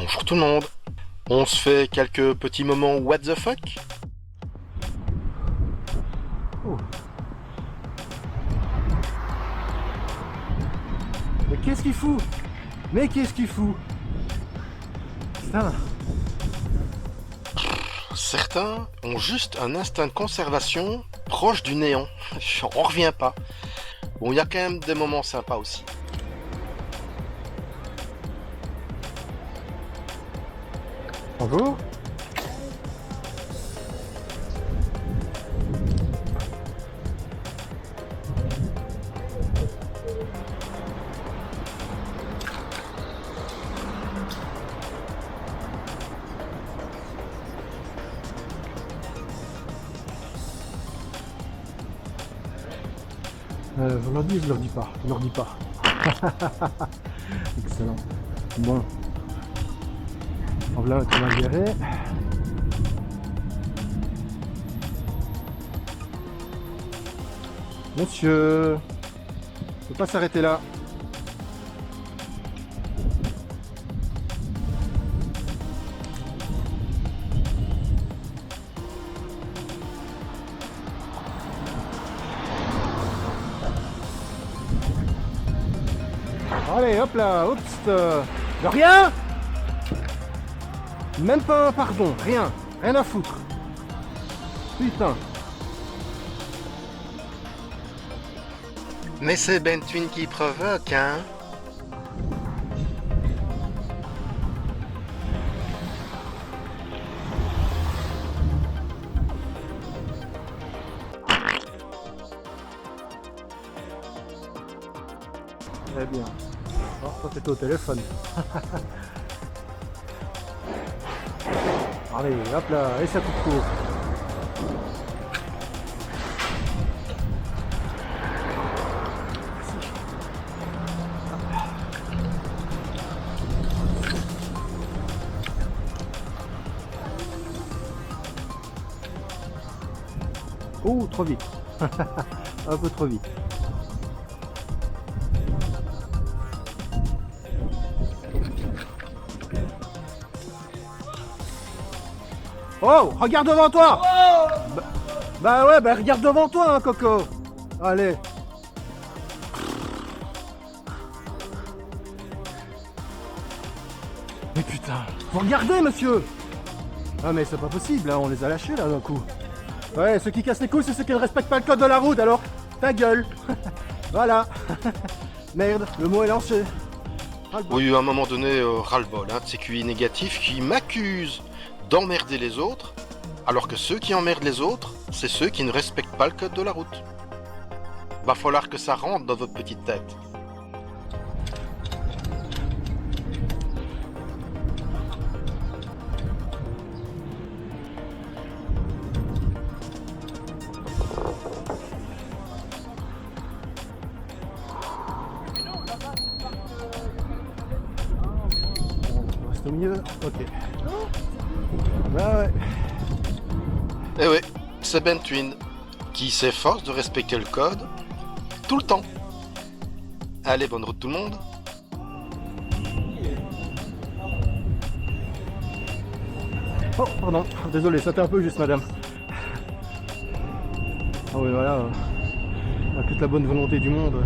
Bonjour tout le monde. On se fait quelques petits moments what the fuck? Oh. Mais qu'est-ce qu'il fout? Mais qu'est-ce qu'il fout? Putain. Certains ont juste un instinct de conservation proche du néant. J'en reviens pas. Bon, il y a quand même des moments sympas aussi. Bonjour. Je leur dis, je leur dis pas. Je leur dis pas. Excellent. Bon. Voilà, tu m'as géré. Monsieur, on peut pas s'arrêter là. Allez, hop là, oups, de rien. Même pas un pardon, rien à foutre. Putain. Mais c'est Bentwin qui provoque, hein? Très bien. Oh, ça c'était au téléphone. Allez, hop là, et ça coupe court. Oh, trop vite. Un peu trop vite. Oh, regarde devant toi. Bah ouais, bah regarde devant toi, hein, Coco. Allez. Mais putain, vous regardez, monsieur. Ah mais c'est pas possible, hein, on les a lâchés là d'un coup. Ouais, ceux qui cassent les couilles, c'est ceux qui ne respectent pas le code de la route, alors ta gueule. Voilà. Merde, le mot est lancé. Oui, à un moment donné, ras-le-bol, hein, de ces QI négatifs qui m'accusent d'emmerder les autres, alors que ceux qui emmerdent les autres, c'est ceux qui ne respectent pas le code de la route. Va falloir que ça rentre dans votre petite tête. On reste au milieu. Ok. Bah ouais. Eh oui, c'est Bentwin qui s'efforce de respecter le code tout le temps. Allez, bonne route tout le monde. Oh, pardon, désolé, c'était un peu juste, madame. Ah oui, voilà. Avec toute la bonne volonté du monde.